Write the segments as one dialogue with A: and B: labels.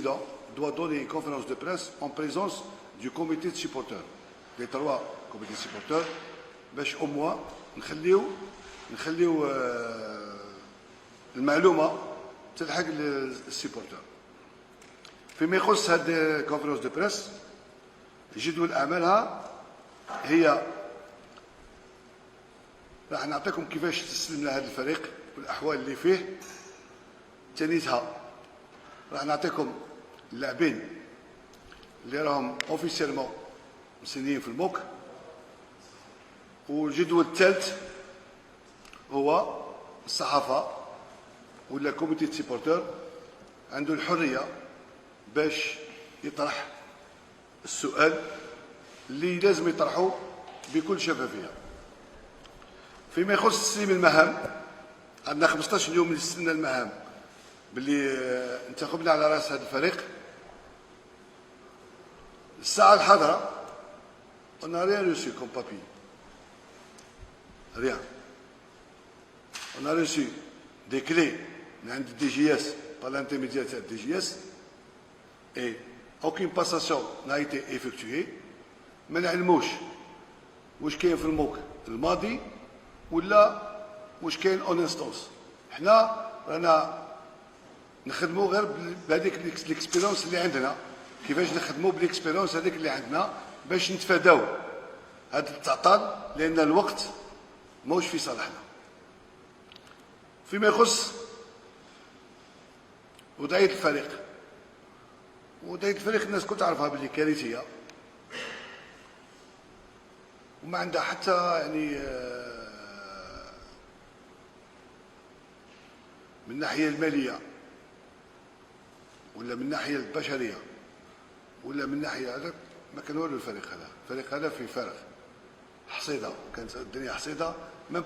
A: vice-président doit donner une conférence de presse en présence du comité de supporters. Les 3 comités de supporters, باش au moins نخليو المعلومة تلحق للسيبورتر. فيما يخص هذه الكونفرنس دو بريس جدول أعمالها هي راح نعطيكم كيفاش تسلم لهذا الفريق والأحوال اللي فيه. ثانيتها راح نعطيكم اللاعبين اللي راهم اوفيسيلمون مسنيين في الموك. والجدول الثالث هو الصحافة ولا كوميتي دو سيبورتور عنده الحرية باش يطرح السؤال اللي لازم يطرحه بكل شفافية. فيما يخص تسليم المهام عندنا 15 يوم لسلمنا المهام باللي انتخبنا على راس هذا الفريق. الساعة الحاضرة on n'a rien reçu comme papier. Rien. On a reçu des clés de DGS par l'intermédiaire de DGS et aucune passation n'a été effectuée. ما نعلموش واش كاين في الموك الماضي ولا واش كاين اون انستونس. حنا رانا نخدموا غير بهذيك الاكسبيرونس اللي عندنا. كيفاش نخدموا بالاكسبيرونس هذيك اللي عندنا باش نتفاداو هذا التعطال لان الوقت ماهوش في صالحنا. فيما يخص وضعية الفريق، وضعية الفريق الناس كل تعرفها باللي كارثية وما عندها حتى يعني من الناحية المالية ولا من الناحية البشرية ولا من الناحية هذا ما كان والو. الفريق هذا في فارغ حصيدة، كانت الدنيا حصيدة. ميم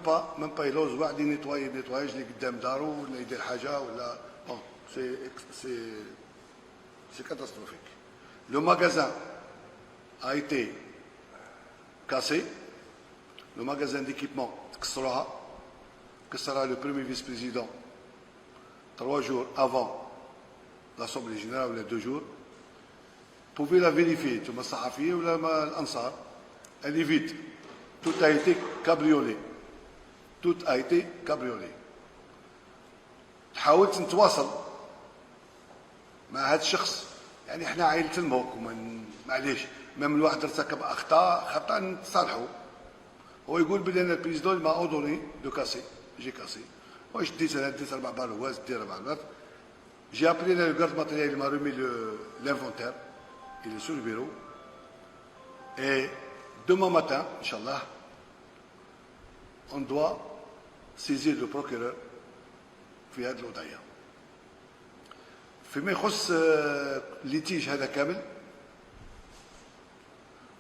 A: با يلوز واحد نيتواياج اللي قدام دارو ولا يدير حاجة ولا بون سي كاتاستروفيك. لو ماغازان a été cassé. Le magasin d'équipement كسرها le premier vice-président 3 jours avant l'Assemblée générale ou les 2 jours. Vous pouvez la vérifier, tu m'as sahafié ou l'Ansar. Elle est vide. Tout a été cabriolé. Tout a été cabriolé. حاولت نتواصل مع هذا الشخص، يعني احنا عائلة الموك معليش ميم الواحد ارتكب خطأ نتصالحوا. هو يقول بلي انا البريزيدون ما اوردوني دو كاسي جي كاسي. واش ديت انا ديت 4 بالواز دير 4 بالوات. J'ai appelé le garde matériel, il m'a remis l'inventaire, il est sur le bureau. Et demain matin, Inch'Allah, on doit saisir le procureur في هذه الوضعية. فيما يخص الليتيج هذا كامل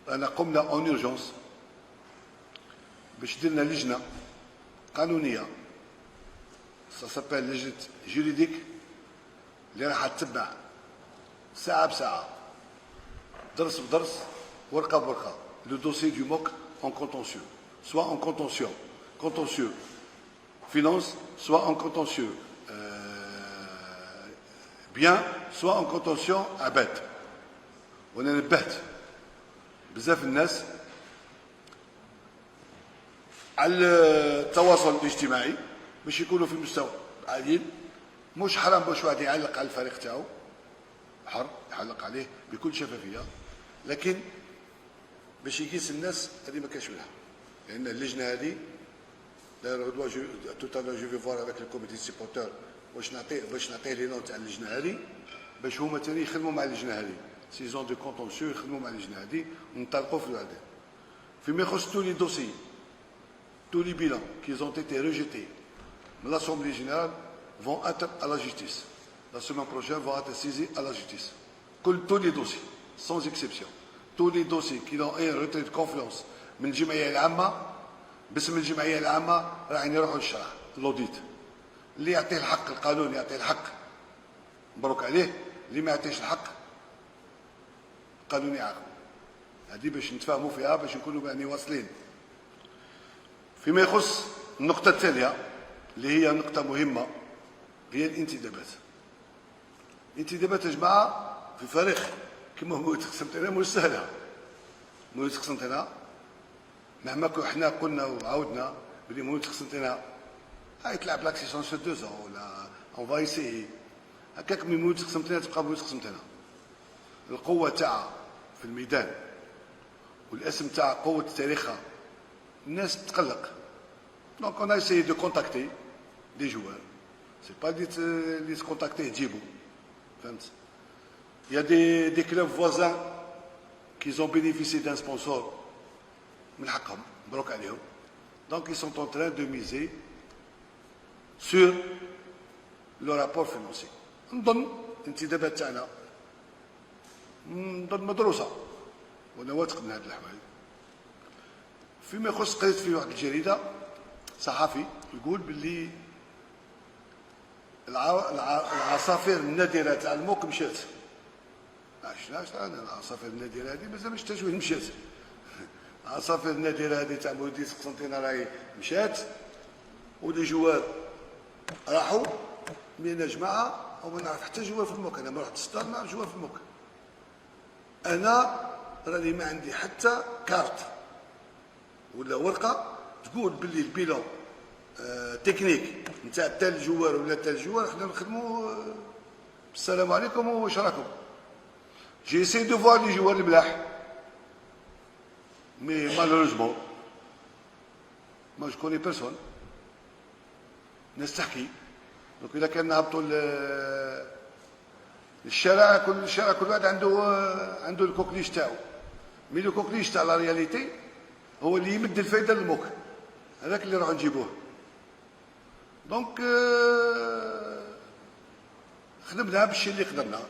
A: أنا قمنا اون اورجونس باش درنا لجنة قانونية ساسابيل لجنة جوريديك اللي راح تتبع ساعة بساعة درس بدرس ورقة بورقة لو دوسي دو موك en contentieux, soit en contentieux finance, soit en contentieux bien, soit en contentieux عباد. وانا نبهت بزاف الناس على التواصل الاجتماعي باش يكونوا في مستوى عاديين. مش حرام باش واحد يعلق على الفريق تاعو، حر يعلق عليه بكل شفافيه، لكن باش يقيس الناس هذه ما كاش منها. لان اللجنه هذه tout à l'heure je vais voir avec le comité de supporters باش نعطيه لي نوت تاع اللجنه هذه باش هما ثاني يخدموا مع اللجنه هذه سيزون دو كونتونسيو يخدموا مع اللجنه هذه ونطلقوا في هذا. فيما يخص tous les dossiers tous les bilans qui ont été rejetés de l'Assemblée générale vont être à la justice. La semaine prochaine vont être saisis à la justice. Tous les dossiers sans exception. Tous les dossiers qui ont un retrait de confiance من الجمعيه العامه باسم الجمعيه العامه راح يروحوا للشرع لوديت. اللي يعطيه الحق القانون يعطيه الحق مبروك عليه، اللي ما يعطيش الحق القانون يعاقبه. هذه باش نتفاهموا فيها باش نكونوا يعني واصلين. فيما يخص النقطه التاليه اللي هي نقطه مهمه هي الانتدابات. انت دابا تجمع في فريق كما موت قسنطينه مش سهله. موت قسنطينه مهما حنا قلنا وعاودنا بلي موت قسنطينه غيتلعب لاكسيسيون سو 2 ans ولا اون فا ايسيي هكاك. من موت قسنطينه تبقى موت قسنطينه. القوه تاعها في الميدان والاسم تاع قوه تاريخها الناس تقلق. دونك اون ايسيي دو كونتاكتي دي جوار. سي با لي تكونتاكتي تجيبو فهمت. Il y a des clubs voisins qui ont bénéficié d'un sponsor من حقهم مبروك عليهم. Donc ils sont en train de miser sur le rapport financier. نظن الانتدابات تاعنا نظن مدروسه وانا واثق من هذه الحوايج. فيما يخص قريت في واحد الجريده صحفي يقول باللي العصافير النادره تاع الموك مشات. علاش انا العصافير النادره هذه مازال ما شفتهاش وين مشات. العصافير النادره هذه تاع مولودية قسنطينه راهي مشات ولي جوار راحوا. من يا جماعه وما نعرف حتى جوار في الموك. انا ما رحت الستار نعرف جوار في الموك. انا راني ما عندي حتى كارت ولا ورقه تقول باللي البيلون تكنيك نتاع تاع الجوار ولا تاع الجوار حنا نخدموا السلام عليكم واش راكم. جي اسي دو فوار لي جوار الملاح مي مالوروزمون ما جو كوني بيرسون. الناس تحكي. دونك اذا كان نهبطوا الشارع كل واحد عنده الكوكليش تاعو. مي لو كوكليش تاع لا رياليتي هو اللي يمد الفايده للموك. هذاك اللي راحوا نجيبوه. دونك خدمنا بالشيء اللي قدرنا.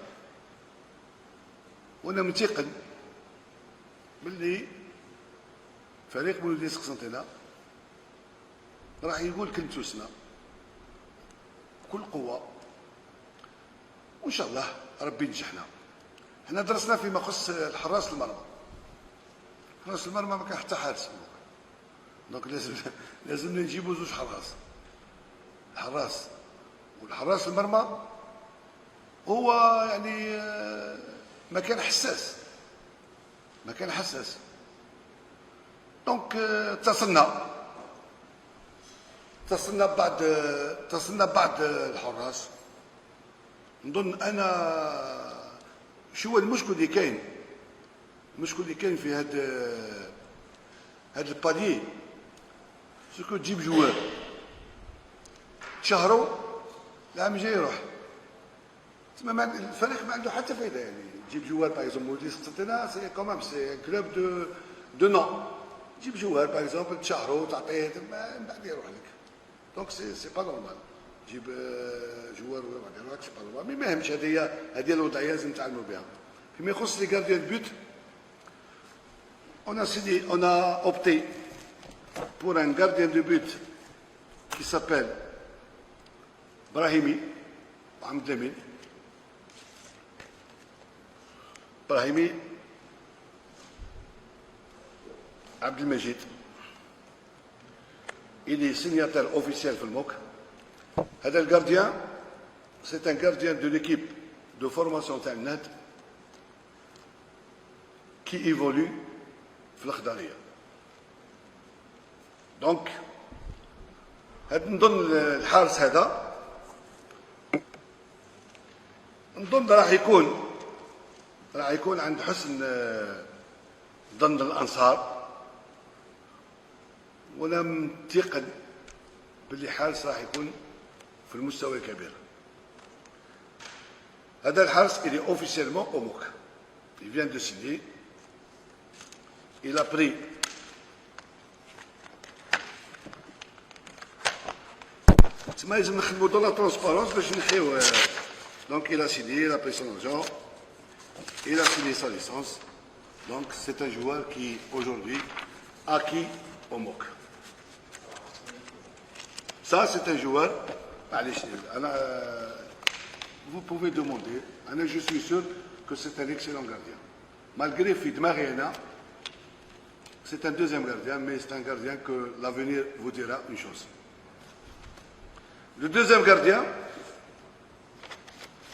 A: وانا متيقن باللي فريق مولودية قسنطينه راح يقول كلمته سنا بكل قوه وان شاء الله ربي ينجحنا. حنا درسنا فيما يخص الحراس المرمى. حراس المرمى ما كان حتى حارس. دونك لازم نجيبوا زوج حراس. الحراس والحراس المرمى هو يعني مكان حساس. مكان حساس. دونك اتصلنا بعض الحراس. نظن انا شو هو المشكل اللي كاين. المشكل اللي كاين في هذا البالي سكو تجيب جوار تشهروا العام الجاي يروح. تسمى الفريق ما عنده حتى فايده. يعني تجيب جوار باغ اكزومبل مولودية قسنطينه سي كومام سي كلوب دو نون. تجيب جوار باغ اكزومبل تشهروا تعطيه من بعد يروح لك. دونك سي با نورمال تجيب جوار وبعد يروح لك. سي با نورمال. مي ما يهمش. هذه الوضعيه لازم نتعلموا بها. فيما يخص لي غارديان بوت on a opté pour un gardien de but qui s'appelle Brahimi Mohamed Lamine. Brahimi Abdelmajid. Il est signataire officiel في الموك. هذا الجارديان c'est un gardien de l'équipe de formation تاع الناد qui évolue في الخضريه. دونك هاد نظن الحارس هذا نظن راح يكون عند حسن ظن الانصار. وانا متيقن باللي حارس راح يكون في المستوى الكبير. هذا الحارس il est officiellement au MOC. Il vient de signer. Il a pris تسمى لازم نخدموا دون لا ترونسبارونس باش نحيو. دونك il a signé, il a pris son argent, il a signé sa licence. Donc c'est un joueur qui aujourd'hui acquis au MOC. Ça c'est un joueur. Vous pouvez demander. Je suis sûr que c'est un excellent gardien. Malgré في دماغي هنا c'est un deuxième gardien, mais c'est un gardien que l'avenir vous dira une chose. Le deuxième gardien,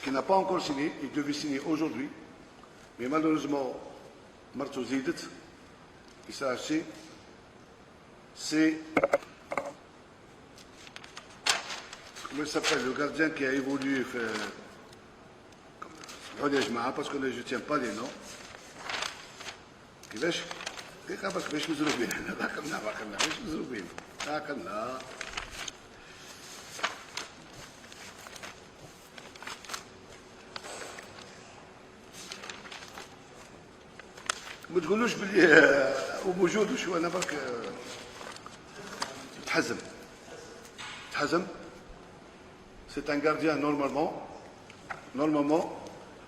A: qui n'a pas encore signé, il devait signer aujourd'hui, mais malheureusement, Marto Zidet, il s'est acheté, c'est, comment il s'appelle, le gardien qui a évolué, parce que je ne tiens pas les noms. كيفاش؟ دقيقة برك باش مزروبين هنا باقلنا باش مزروبين باقلنا ما تقولوش بلي هو موجود وشو انا برك تحزم c'est un gardien normalement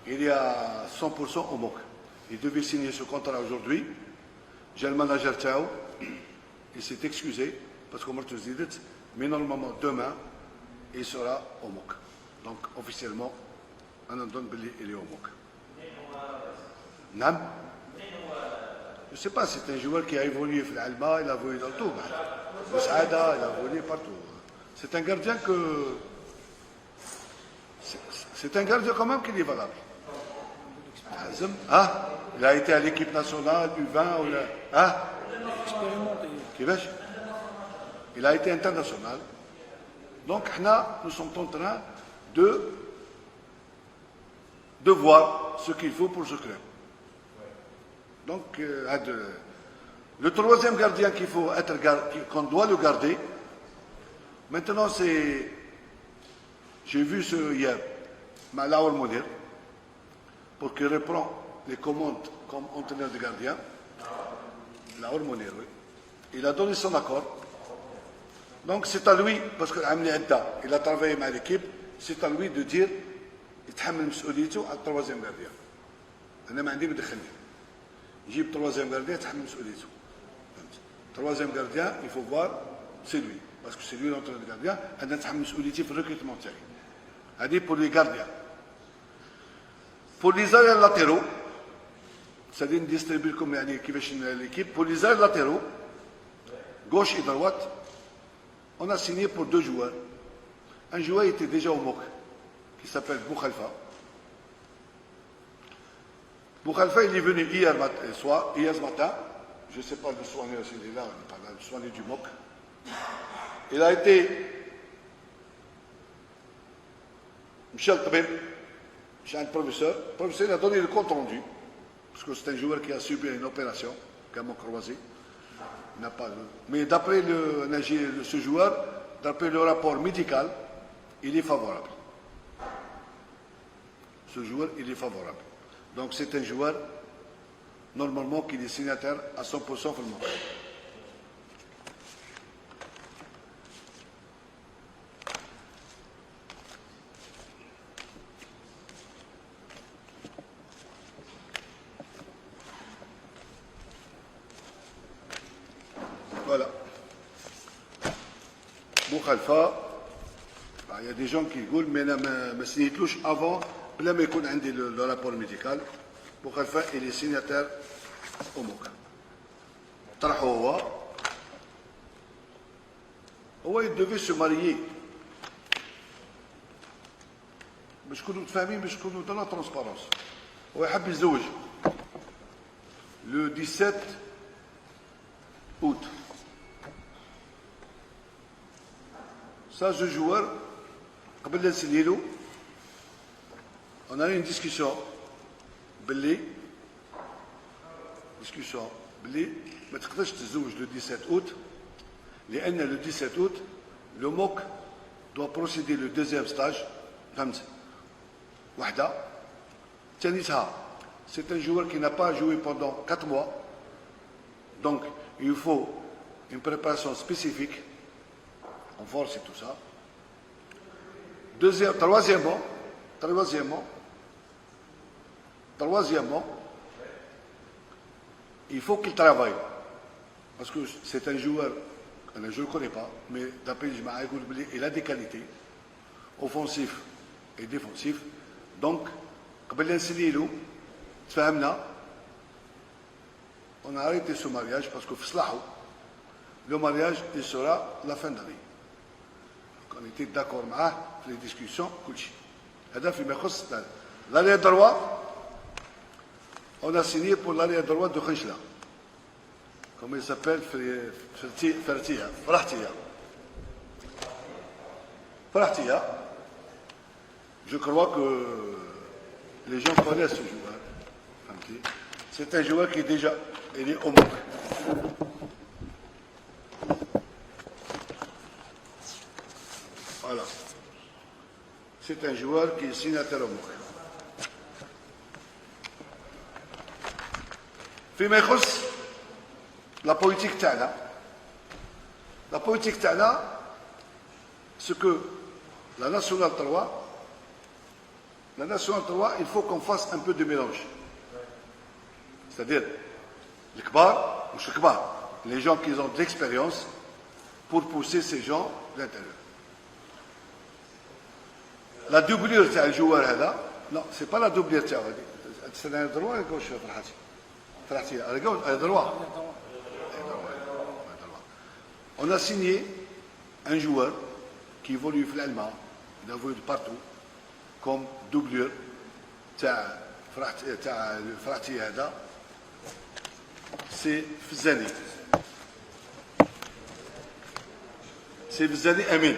A: il est à 100% au MOC. Il devait signer ce contrat aujourd'hui. J'ai le manager Tao. Il s'est excusé parce qu'on m'a tout dit. Mais normalement, demain, il sera au MOC. Donc, officiellement, on en donne Billy, il est au MOC. Nam? Je ne sais pas, c'est un joueur qui a évolué à l'Alba, il a évolué dans tout. Le Saada, il a évolué partout. C'est un gardien que. C'est un gardien quand même qui est valable. Ah, il a été à l'équipe nationale, U20, ou ah, il a été international. Donc, nous sommes en train de voir ce qu'il faut pour ce club. Donc, le troisième gardien qu'on doit le garder, maintenant c'est, j'ai vu ce hier, Malaour Mounir, pour qu'il reprend les commandes comme entraîneur de gardien, Laour Mounir, oui. Il a donné son accord. Donc c'est à lui, parce qu'il a travaillé avec l'équipe, c'est à lui de dire, il تحمل مسؤوليته على التروازيام gardien. أنا ما عندي مدخلني. يجيب troisième gardien يتحمل مسؤوليته. Troisième gardien, il faut voir, c'est lui. Parce que c'est lui l'entraîneur de gardien, أنا نتحمل مسؤوليتي في الريكروتمون تاعي. هذه pour les gardiens. Pour les arrières latéraux, c'est-à-dire distribuer comme l'équipe, pour les arrières latéraux, gauche et droite, on a signé pour 2 joueurs. Un joueur était déjà au MOC, qui s'appelle Boukhalfa. Boukhalfa, il est venu hier matin, je ne sais pas le soigner, il est là, le soigner du MOC. Il a été Michel Tabib. J'ai un professeur. Le professeur a donné le compte rendu, parce que c'est un joueur qui a subi une opération, gamon croisé. Mais d'après ce joueur, d'après le rapport médical, il est favorable. Ce joueur, il est favorable. Donc c'est un joueur, normalement, qui est signataire à 100% pour le monde. Voilà. Boukhalfa, il y a des gens qui disent, mais je ne signe plus avant, بلا ما يكون عندي le rapport médical. Boukhalfa, il est signataire au MOC. طرحه هو il devait se marier. باش نكونوا متفاهمين باش نكونوا dans la transparence. هو يحب يتزوج le 17 août. Ça, ce joueur, on a eu une discussion. ما تقدرش تتزوج le 17 août. لأن le 17 août, le MOC doit procéder le deuxième stage. فهمت؟ وحدة. ثانيتها, c'est un joueur qui n'a pas joué pendant 4 mois. Donc, il faut une préparation spécifique. En force et tout ça. Troisièmement, il faut qu'il travaille. Parce que c'est un joueur, je ne le connais pas, mais d'après les il a des qualités, offensifs et défensifs. Donc, on a arrêté ce mariage parce que le mariage, il sera la fin d'année. On était d'accord avec les discussions. هذا فيما يخص l'arrière droit. On a signé pour l'arrière droit de Khenchla. Comment il s'appelle? Frahtia. Je crois que les gens connaissent ce joueur. C'est un joueur qui est déjà au Maroc. Voilà. C'est un joueur qui est signataire au Maroc. فيما يخص la politique تاعنا. La politique تاعنا, c'est que la nationale 3, il faut qu'on fasse un peu de mélange. C'est-à-dire, les kbar, ou kbar, les gens qui ont de l'expérience, pour pousser ces gens de l'intérieur. La doublure تاع الجوار هذا, non, c'est pas la doublure تاعو هذه. C'est un droit à gauche, Frahti. À gauche, à droite. On a signé un joueur qui évolue dans l'Allemagne, il a évolué de partout, comme doublure تاع Frahti هذا. C'est Fzani. C'est Fzani Amin.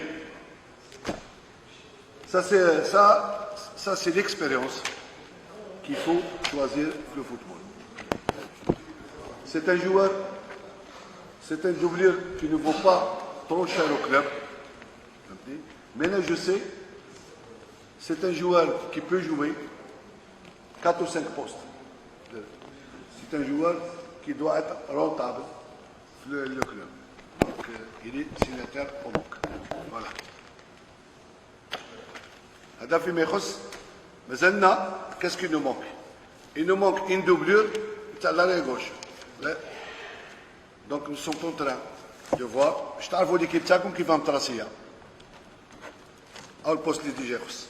A: Ça c'est l'expérience qu'il faut choisir le football. C'est un joueur, c'est un doublure qui ne vaut pas trop cher au club. Mais là, je sais, c'est un joueur qui peut jouer 4 ou 5 postes. C'est un joueur qui doit être rentable le club. Donc, il est signataire au MOC. Voilà. هذا فيما يخص مازلنا qu'est-ce qu'il nous manque? Il nous manque une doublure تاع l'arrière gauche. Donc nous sommes en train de voir. Je تعرفوا l'équipe تاعكم كيف متراسيه. أو البوست اللي ديجا يخص.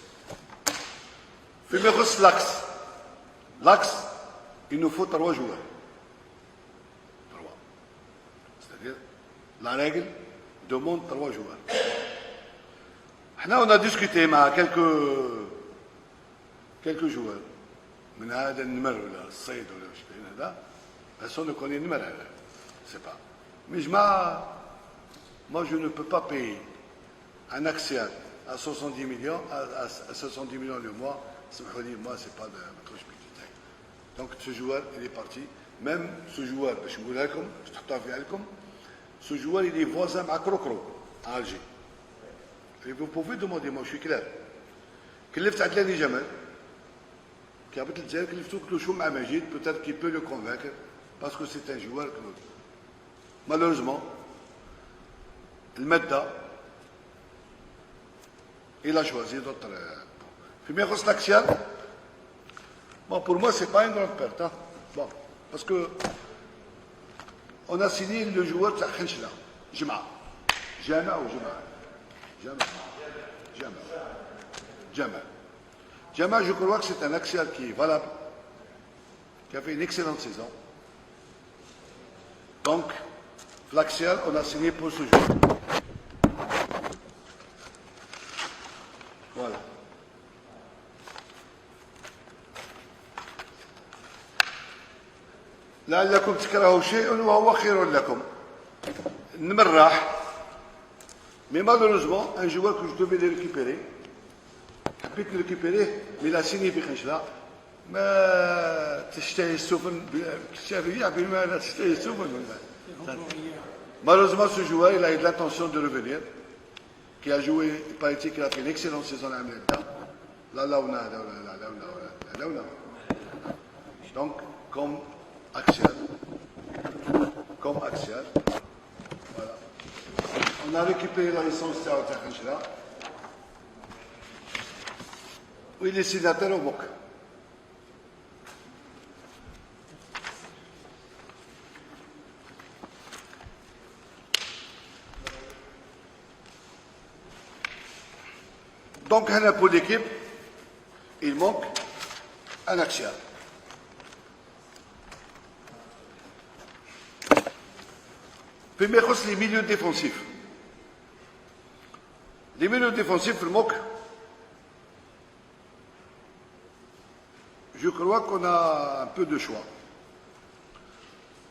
A: فيما يخص l'axe, il nous faut 3 joueurs. 3. C'est-à-dire la règle demande 3 joueurs. On a discuté avec quelques joueurs. من هذا النمر ولا الصيد ولا مش بين هذا. Personne ne connaît le numéro. Je ne sais pas. Mais moi je ne peux pas payer un axial à 70 millions, à 70 millions le mois. Moi, c'est pas de ma touche budgétaire. Donc ce joueur, il est parti. Même ce joueur, je vous le dis, ce joueur, il est voisin à Crocro, à Alger. Et vous pouvez demander, moi je suis clair. كلفت عدلاني جمال qui habite le Djaïr, كلفته كل شو مع مجيد, peut-être qu'il peut le convaincre, parce que c'est un joueur que malheureusement, le Medda, il a choisi d'autres. Puis Méros Laxial, bon, pour moi, c'est pas une grande perte. Hein. Bon, parce que on a signé le joueur de Khenchla, Jama. Jama ou Jama? Jama, je crois que c'est un axial qui est valable, qui a fait une excellente saison. Donc, l'axial, on a signé pour ce joueur. Voilà. لعلكم تكرهوا شيء وهو خير لكم. النمر راح. Mais malheureusement, un joueur que je devais le récupérer, je le récupérer, mais il a signé في خنشلة. ما تشتهي السفن الشافعية بما لا تشتهي السفن. Malheureusement, ce joueur, il a eu l'intention de revenir, qui a joué, il paraît qu'il a fait une excellente saison à l'Amérique. Donc, comme axial, voilà. On a récupéré la licence de Khenchla, où il est signataire au MOC. Donc, pour l'équipe, il manque un axial. Puis, les milieux défensifs. Les milieux défensifs, il manque je crois qu'on a un peu de choix.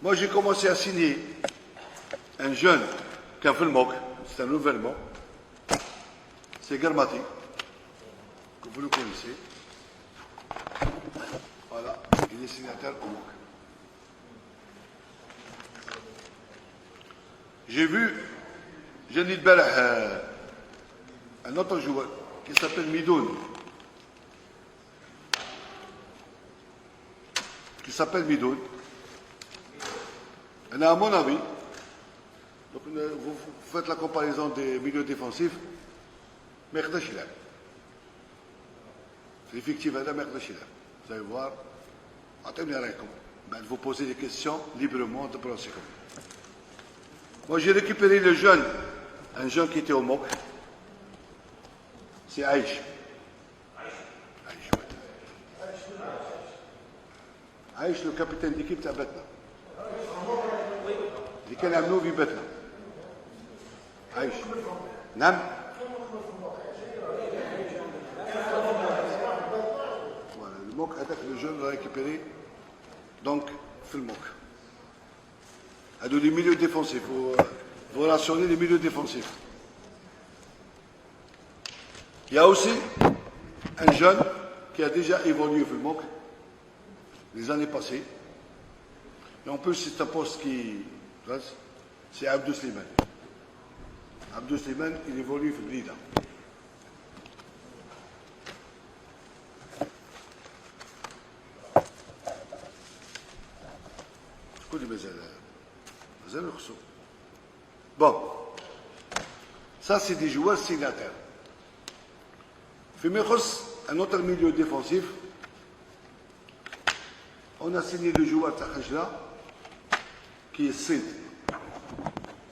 A: Moi, j'ai commencé à signer un jeune qui a fait le MOC, c'est un nouvel mot. C'est Garmati, que vous le connaissez. Voilà, il est signataire au MOC. J'ai vu, j'ai dit un autre joueur qui s'appelle Midoun. Et à mon avis, donc vous faites la comparaison des milieux défensifs, mais c'est effectif, vous allez voir, vous posez des questions librement de procédure. Moi, j'ai récupéré le jeune, un jeune qui était au MOC, c'est Aïch. Aïch, le capitaine d'équipe de Betna. اللي كان عملوه في بتنا عايش نعم voilà le MOC attaque le jeune récupéré donc في الموك هادو les milieux défensifs vous rationnez les milieux défensifs il y a aussi un jeune qui a déjà évolué في الموك les années passées et en plus c'est un poste qui c'est Abdou Slimane. Abdou Slimane, il évolue في البليدة. شكون اللي مازال خصو. Bon, ça c'est des joueurs signataires. فيما يخص un autre milieu défensif, on a signé le joueur تاع خجلة qui est Sid.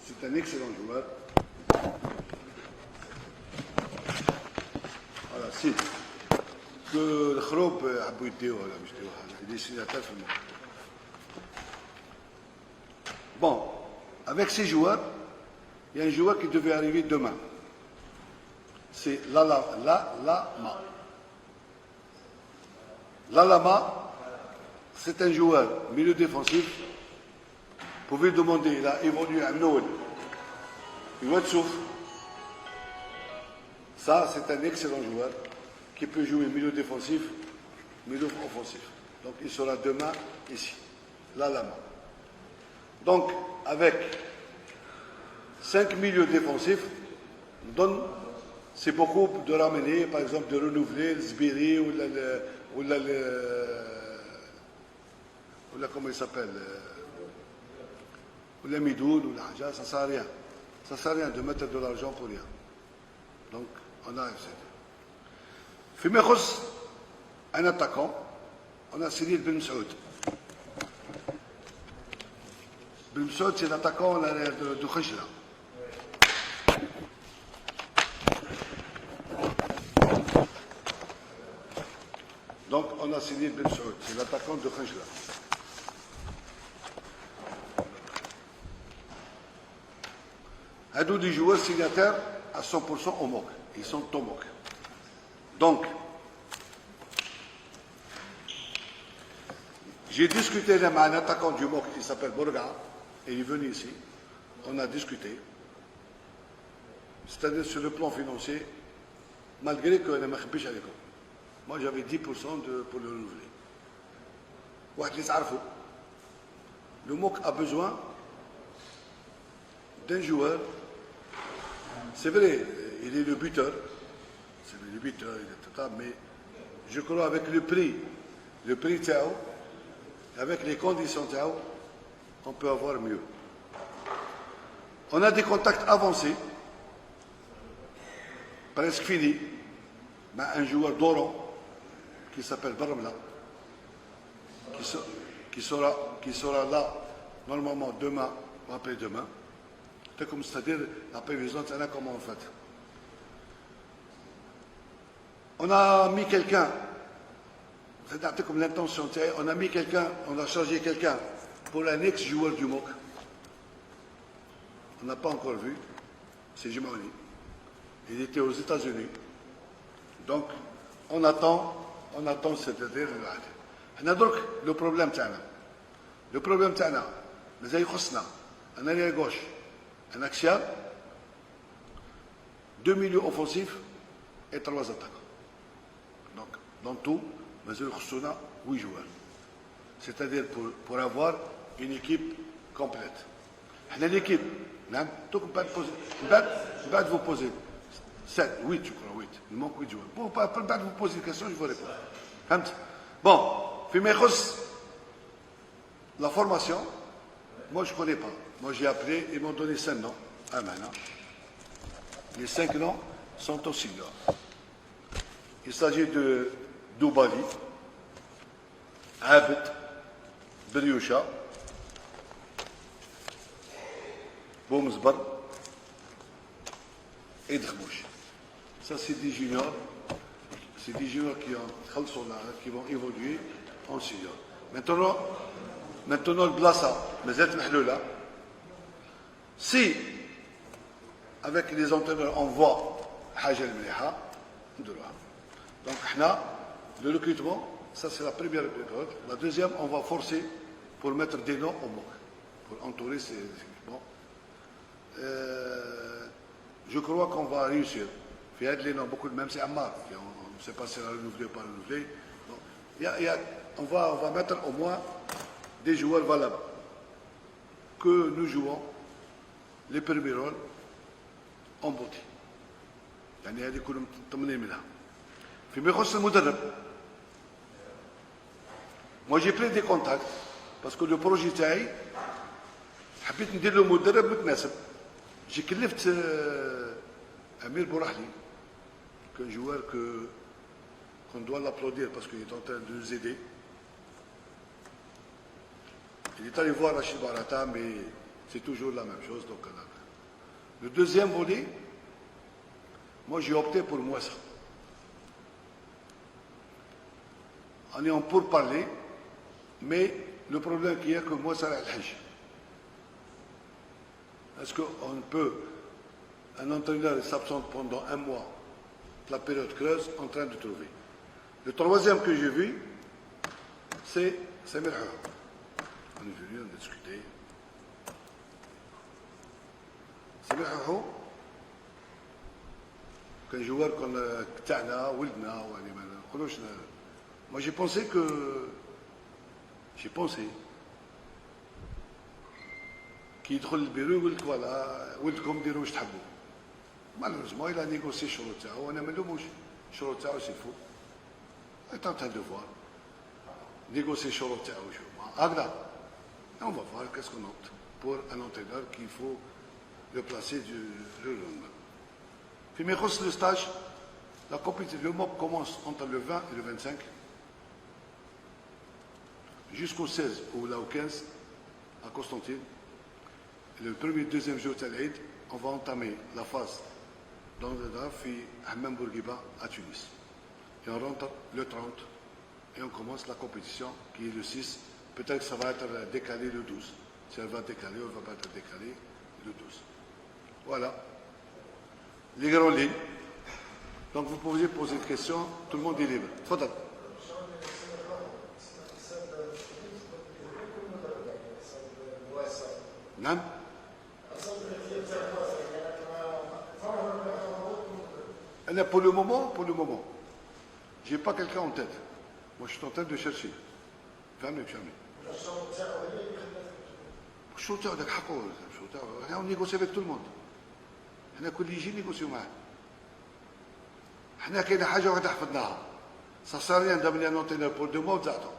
A: C'est un excellent joueur. Voilà, Sid. Que le Khroub a buté, il est signataire pour moi. Bon, avec ces joueurs, il y a un joueur qui devait arriver demain. C'est Lalama. Lalama, c'est un joueur milieu défensif. Vous pouvez demander, il a évolué à Noël. Il va être souffle. Ça, c'est un excellent joueur qui peut jouer milieu défensif, milieu offensif. Donc, il sera demain ici, là, là-bas. Donc, avec 5 milieux défensifs, c'est beaucoup de ramener, par exemple, de renouveler le Zbiri ou comment il s'appelle ou la Midoun ou la Haja, ça ne sert à rien. Ça ne sert à rien de mettre de l'argent pour rien. Donc, on a essayé. Fima Khous, un attaquant, on a signé Ben Saoud. Ben Saoud, c'est l'attaquant de Khejla. Donc, on a signé Ben Saoud, c'est l'attaquant de Khejla. Hadou des joueurs signataires à 100% au MOC. Ils sont au MOC. Donc, j'ai discuté avec un attaquant du MOC qui s'appelle Bourga, et il est venu ici. On a discuté. C'est-à-dire sur le plan financier, malgré que moi j'avais 10% pour le renouveler. Le MOC a besoin d'un joueur. C'est vrai, il est le buteur, il est total, mais je crois avec le prix Tao, avec les conditions Tao, on peut avoir mieux. On a des contacts avancés, presque finis, mais un joueur d'Oran qui s'appelle Baramla, qui sera là normalement demain ou après-demain. C'est-à-dire la prévision, c'est là comment on fait. On a mis quelqu'un, c'est comme l'intention, on a mis quelqu'un, on a chargé quelqu'un pour un ex-joueur du MOC. On n'a pas encore vu, c'est Jimani. Il était aux États-Unis. Donc, on attend, c'est-à-dire, حنا درك لو بروبليم تاعنا مازال يخصنا انا لي غوش انا كشاب 2 milieux offensifs et 3 attaquants. Donc, dans tout, مازال يخصنا 8 joueurs. C'est-à-dire pour avoir une équipe complète. حنا l'équipe, نعم, donc بعد vous poser 7, 8 je crois, 8. Il manque 8 joueurs. Pour بعد vous poser une question, je vous réponds. فهمت؟ Bon, فيما يخص la formation, moi je ne connais pas. Moi j'ai appelé, ils m'ont donné 5 noms. Ah maintenant. Les 5 noms sont aussi là. Il s'agit de Doubali, Abed, Brioucha, Boumzbar et Drmouch. Ça c'est des juniors. C'est des juniors qui vont évoluer en senior. Maintenant le Blassa, mais êtes là. Si avec les entraîneurs on voit Haja al-Mliha, donc le recrutement, ça c'est la première période. La deuxième, on va forcer pour mettre des noms au MOC, pour entourer ces équipements. Je crois qu'on va réussir. Il y a des noms, beaucoup de même, c'est Ammar. On ne sait pas si elle a renouvelé ou pas renouvelé. On va mettre au moins des joueurs valables. Que nous jouons les premiers rôles en beauté. يعني هذه كلهم مطمئنين منها. فيما يخص المدرب. Moi j'ai pris des contacts parce que le projet تاعي حبيت ندير له مدرب متناسب. J'ai كلفت Amir Bourahli, un joueur qu'on doit l'applaudir parce qu'il est en train de nous aider. Il est allé voir Rachid Barata, mais c'est toujours la même chose. Donc, le deuxième volet, moi j'ai opté pour Mouassa. On est en pourparlers, mais le problème qu'il y a que Mouassa al-Hajj. Est-ce qu'on peut, un entraîneur s'absente pendant un mois, la période creuse, en train de trouver. Le troisième que j'ai vu, c'est Samir Haroun. On est venu, on a discuté. Samir Haroun, qu'un joueur comme Ktana, Wildna, moi j'ai pensé qu'il يدخل البيرو يقول لك فوالا ولدكم ديروا واش تحبوا. Malheureusement, il a négocié الشروط تاعو وانا ما نلوموش. الشروط تاعو سي فو. est en train de voir. Négocier الشروط تاعو شو. هكذا. On va voir qu'est-ce qu'on opte pour un entraîneur qu'il faut le placer le lendemain. Puis mais le stage, la compétition, le MOP commence entre le 20 et le 25 jusqu'au 16 ou là au 15 à Constantine. Le premier et deuxième jour de l'Aïd, on va entamer la phase dans le draft à Hammam Bourguiba à Tunis. Et on rentre le 30 et on commence la compétition qui est le 6. Peut-être que ça va être décalé le 12. Si elle va décaler, elle ne va pas être décalée le 12. Voilà. Les grandes lignes. Donc vous pouvez poser des questions, tout le monde est libre. Fadal. Non? Pour le moment, je n'ai pas quelqu'un en tête. Moi, je suis en train de chercher. فهمني بشامي شو تاع داك حقه شو تاع احنا نيغوسي avec tout le monde احنا كل يجي نيغوسيو معاه احنا كاينه حاجه واحده حفظناها ça sert à rien d'amener un entraîneur pour 2 mois وتزعطو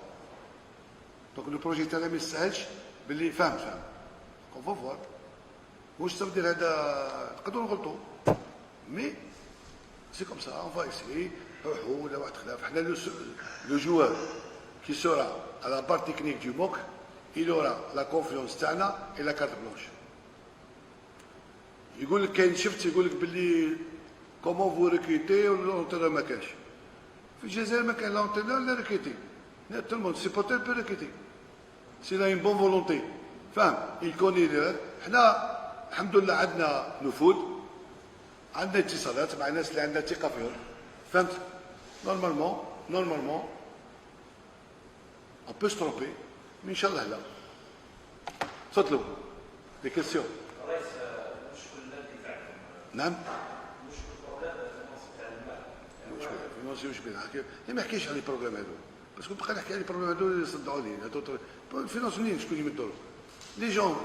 A: دونك لو بروجي تاعنا ما يستاهلش باللي فاهم on va voir واش تبديل هذا نقدروا نغلطوا مي سي كوم سا on va essayer ولا واحد خلاف احنا لو جوار qui sera à la part technique du MOC, il aura la confiance تاعنا et la carte blanche. يقول لك كاين شفت يقول لك باللي comment vous recrutez l'entraîneur ما كانش. في الجزائر ما كان l'entraîneur لا recruté. Tout le monde, c'est peut-être peut recruter. S'il a une bonne volonté. فاهم il connaît l'heure. احنا الحمد لله عندنا نفوذ عندنا اتصالات مع الناس اللي عندنا ثقة فيهم. فهمت؟ normalement On peut se tromper, mais Inch'Allah là. تفضلوا. Des questions. نعم. مش بين حكي ما يحكيش على البروبليم هذو باسكو بقى نحكي على البروبليم هذو اللي يصدعوا لي الفينونس منين شكون اللي يمدوا لي جون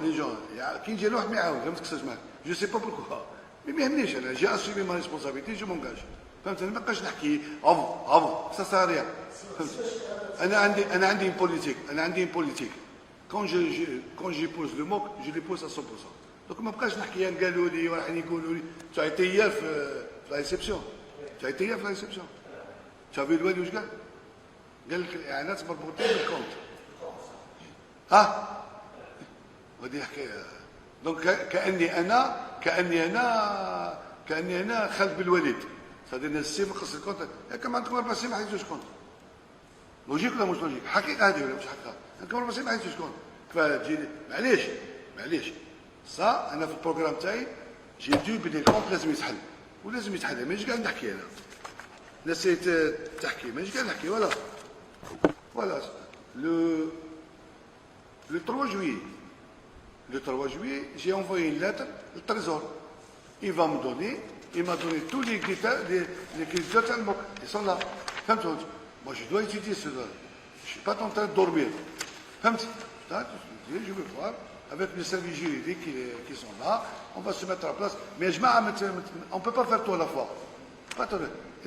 A: كي يجي واحد ما يعاون ما تكسرش معاه جو سي با بوركوا ما يهمنيش انا جي اسومي ما ريسبونسابيلتي جو مونجاج فهمت ما بقاش نحكي افو سا ساريا انا عندي ان بوليتيك كون جي بوز لو موك جو لي بوز 100% دونك ما بقاش نحكي قالوا لي راح يقولوا لي تو ايتي هير في لا ريسبسيون شافي الوالي واش قال؟ قال لك الاعانات مربوطين بالكونت. ودي حكايه دونك كاني انا خالد بالوليد صدق الناس السيف قص الكونت كما عندكم 4 سنين ما حيزوش كونت لوجيك ولا مش لوجيك حقيقه هذه ولا مش حقيقه عندكم 4 سنين ما حيزوش كونت فتجيني معليش صا انا في البروغرام تاعي جي دو بلي الكونت لازم يتحل ولازم يتحل ماشي قاعد نحكي انا نسيت تحكي ماشي قاعد نحكي ولا le 3 juillet, j'ai envoyé une lettre au Trésor. Il m'a donné tous les critères, les critères, ils sont là. Moi, je dois étudier cela. Je ne suis pas en train de dormir. Je veux voir, avec les services juridiques qui sont là, on va se mettre en place. Mais on ne peut pas faire tout à la fois.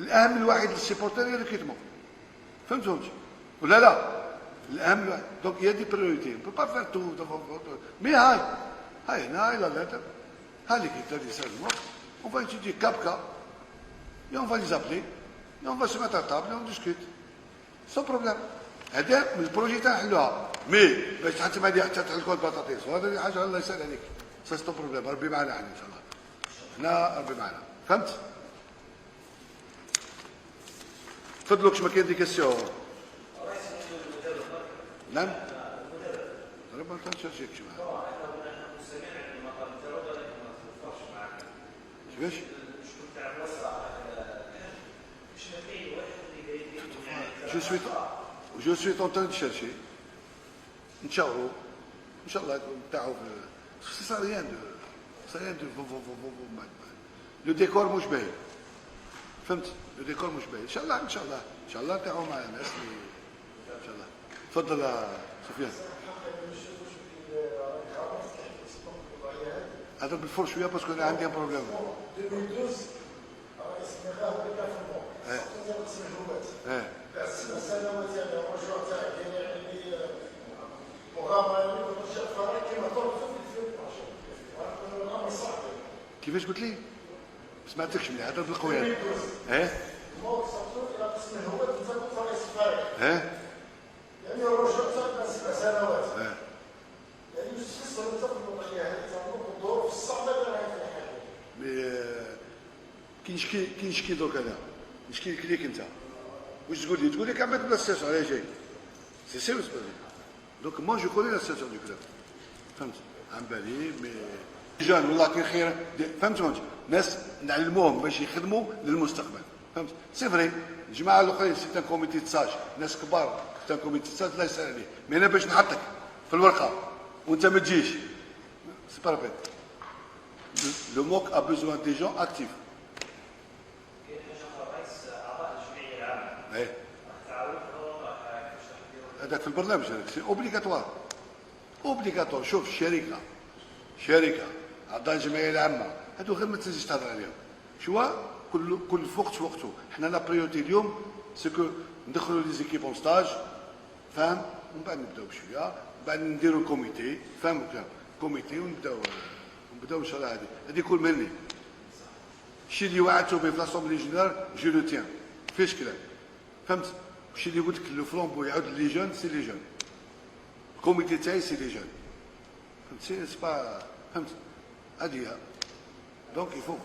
A: الأهم الواحد للسيبورتير هي الكيتمون فهمتوا ولا لا الأهم الواحد دونك هي دي بريوريتي بو با فير تو مي هاي هنا لا لاتر هاي اللي كيتر يسالموا اون فا étudier كاب et on va les appeler et on va se mettre à table et on discute sans problème هذا من البروجي تاع نحلوها مي باش تحتم هذه حتى تحل كل بطاطيس وهذا حاجه الله يسهل عليك سا ستو بروبليم ربي معنا ان شاء الله هنا ربي معنا فهمت تفضلوا كش ما كاين دي كيسيون نعم ربما تنشرشيك شي معاه كيفاش جو سوي en train de chercher نتشاوروا ان شاء الله نتاعو سا ريان دو لو ديكور مش باين فهمت لو ديكور مش باين ان شاء الله نتاعو مع الناس ان شاء الله تفضل يا سفيان هذا بالفور شويه باسكو انا عندي بروبليم
B: 2012 السنوات يعني المشروع تاعي كاين يعني مغامره ونشاط فرعي كما طلب في 2012 الامر صعب
A: كيفاش قلت لي؟ ما سمعتكش مليح هذا بالقوي ايه
B: الموت صرتو الى قسم الهوات نتاكم في رئيس الفريق يعني الرجوع تاعنا 7 سنوات يعني مش قصه نتاكم الوضعيه هذه تاع الظروف الصعبه اللي راهي فيها
A: كي نشكي درك انا نشكي لك انت واش تقول لي كعبت بلا السياسه على جاي سي سيريوس دونك مو جو كوني لا سياسه دو كلوب فهمت عن بالي مي جان والله كاين خير فهمت ناس نعلموهم باش يخدموا للمستقبل فهمت سي فري الجماعه الاخرين سي ان كوميتي de ساج ناس كبار سي ان كوميتي de ساج لا يسال عليه مي انا باش نحطك في الورقه وانت ما تجيش سي با رابيد لو موك ا بوزوان دي جون اكتيف هذاك في البرنامج هذاك سي اوبليغاتوار شوف شركه اعضاء الجمعيه العامه هادو غير ما تنجمش تهضر عليهم شوا كل وقت في وقته حنا لا بريورتي اليوم سكو ندخلوا لي زيكيب اون ستاج فاهم ومن بعد نبداو بشويه من بعد نديروا كوميتي فاهم كوميتي ونبداو ان شاء الله هذه يكون مني الشيء اللي وعدتو به في لاسومبلي جينيرال جو لو تيان فيش كلام فهمت الشيء اللي قلت لك لو فلومبو يعود لي جون سي لي جون الكوميتي تاعي سي لي جون فهمت سي با فهمت هذه دونك يفوق